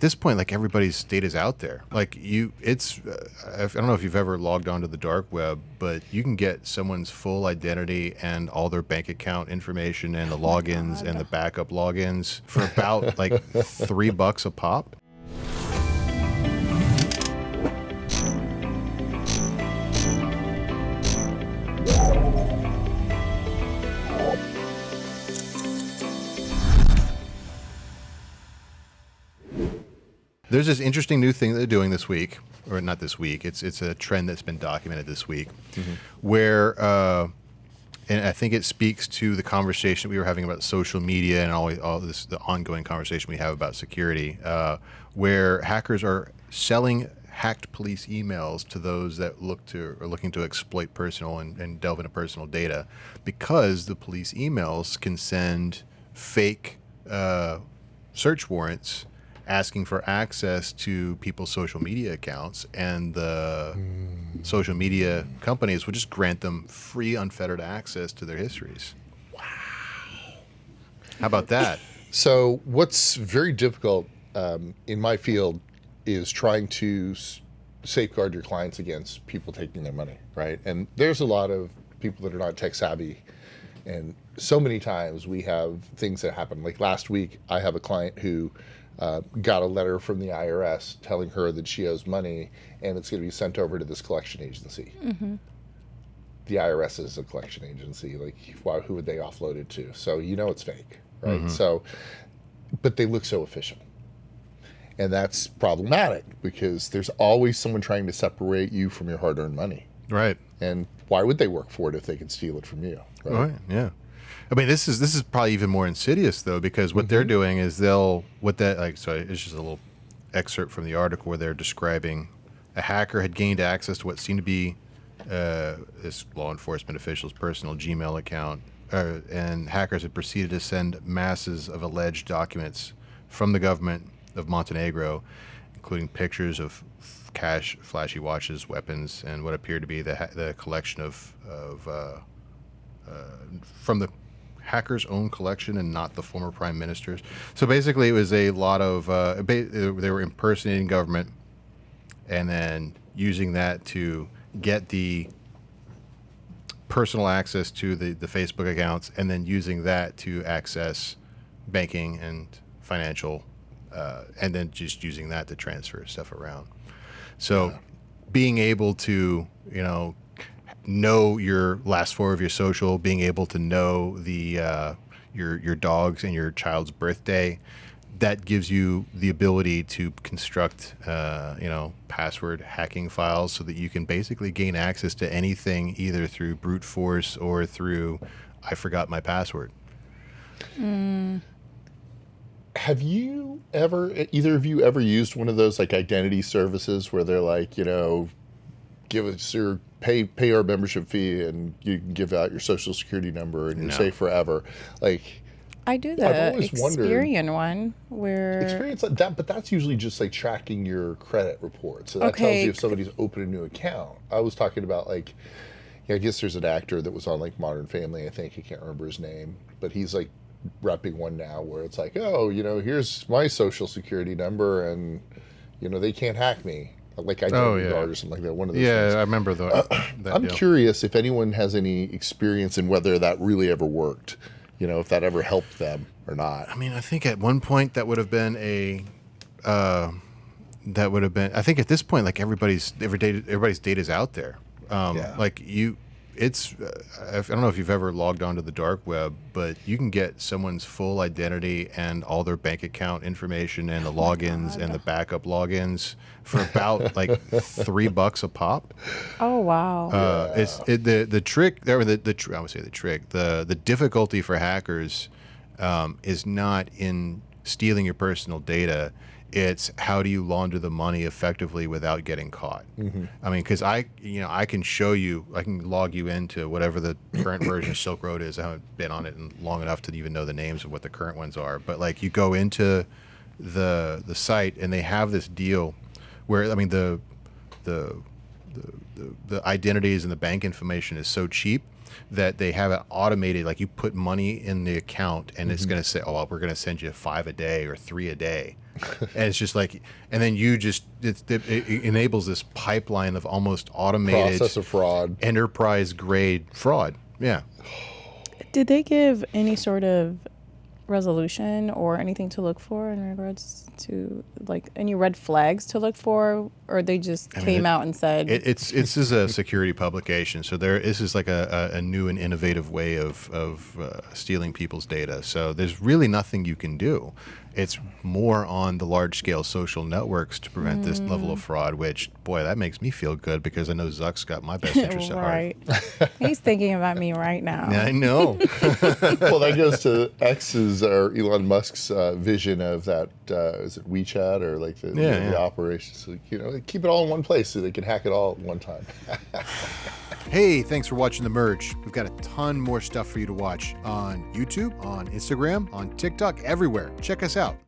at this point, like everybody's data's out there. Like I don't know if you've ever logged onto the dark web, but you can get someone's full identity and all their bank account information and the logins and the backup logins for about like $3 a pop. There's this interesting new thing that they're doing this week, or not this week. It's a trend that's been documented this week, where, and I think it speaks to the conversation we were having about social media and all this, the ongoing conversation we have about security, where hackers are selling hacked police emails to those that are looking to exploit personal and delve into personal data, because the police emails can send fake search warrants asking for access to people's social media accounts, and the social media companies will just grant them free, unfettered access to their histories. Wow. How about that? So what's very difficult in my field is trying to safeguard your clients against people taking their money, right? And there's a lot of people that are not tech savvy, and so many times we have things that happen. Like last week, I have a client who got a letter from the IRS telling her that she owes money and it's going to be sent over to this collection agency. Mm-hmm. The IRS is a collection agency. Like, who would they offload it to? So you know it's fake, right? Mm-hmm. So, but they look so official. And that's problematic because there's always someone trying to separate you from your hard-earned money. Right. And why would they work for it if they can steal it from you? Right, yeah. I mean, this is probably even more insidious, though, because what they're doing is it's just a little excerpt from the article where they're describing a hacker had gained access to what seemed to be this law enforcement official's personal Gmail account, and hackers had proceeded to send masses of alleged documents from the government of Montenegro, including pictures of cash, flashy watches, weapons, and what appeared to be the collection of from the hacker's own collection and not the former prime minister's. So basically it was a lot of they were impersonating government and then using that to get the personal access to the Facebook accounts, and then using that to access banking and financial, and then just using that to transfer stuff around. So being able to, know your last four of your social, being able to know the your dog's and your child's birthday, that gives you the ability to construct password hacking files so that you can basically gain access to anything either through brute force or through I forgot my password. Have you ever, either of you ever used one of those like identity services where they're like, give us your pay our membership fee and you can give out your social security number and you're safe forever? Like, I do the Experian one where experience like that, but that's usually just like tracking your credit report. So that tells you if somebody's opened a new account. I was talking about like, I guess there's an actor that was on like Modern Family. I think I can't remember his name, but he's like repping one now where it's like, here's my social security number and they can't hack me. Like Identity Guard or something like that. One of those things. I remember that. I'm curious if anyone has any experience in whether that really ever worked. If that ever helped them or not. I mean, I think at one point that would have been I think at this point, like everybody's data's out there. Like I don't know if you've ever logged onto the dark web, but you can get someone's full identity and all their bank account information and the logins and the backup logins for about like $3 a pop. Oh wow! The trick there. I would say the trick. The difficulty for hackers is not in stealing your personal data. It's how do you launder the money effectively without getting caught? Mm-hmm. I mean, because I can show you, I can log you into whatever the current version of Silk Road is. I haven't been on it long enough to even know the names of what the current ones are. But like you go into the site and they have this deal where, I mean, the identities and the bank information is so cheap that they have it automated. Like you put money in the account, and it's going to say, "Oh, well, we're going to send you 5 a day or 3 a day," and it's just like, and then you just it enables this pipeline of almost automated process of fraud, enterprise grade fraud. Yeah. Did they give any sort of resolution or anything to look for in regards to like any red flags to look for, or they just came out and said this is a security publication, so this is like a new and innovative way of stealing people's data. So there's really nothing you can do. It's more on the large scale social networks to prevent this level of fraud, which, boy, that makes me feel good because I know Zuck's got my best interest at heart. right? He's thinking about me right now. Yeah, I know. Well, that goes to X's or Elon Musk's vision of that, is it WeChat or like the operations? So, keep it all in one place so they can hack it all at one time. Hey, thanks for watching The Merge. We've got a ton more stuff for you to watch on YouTube, on Instagram, on TikTok, everywhere. Check us out.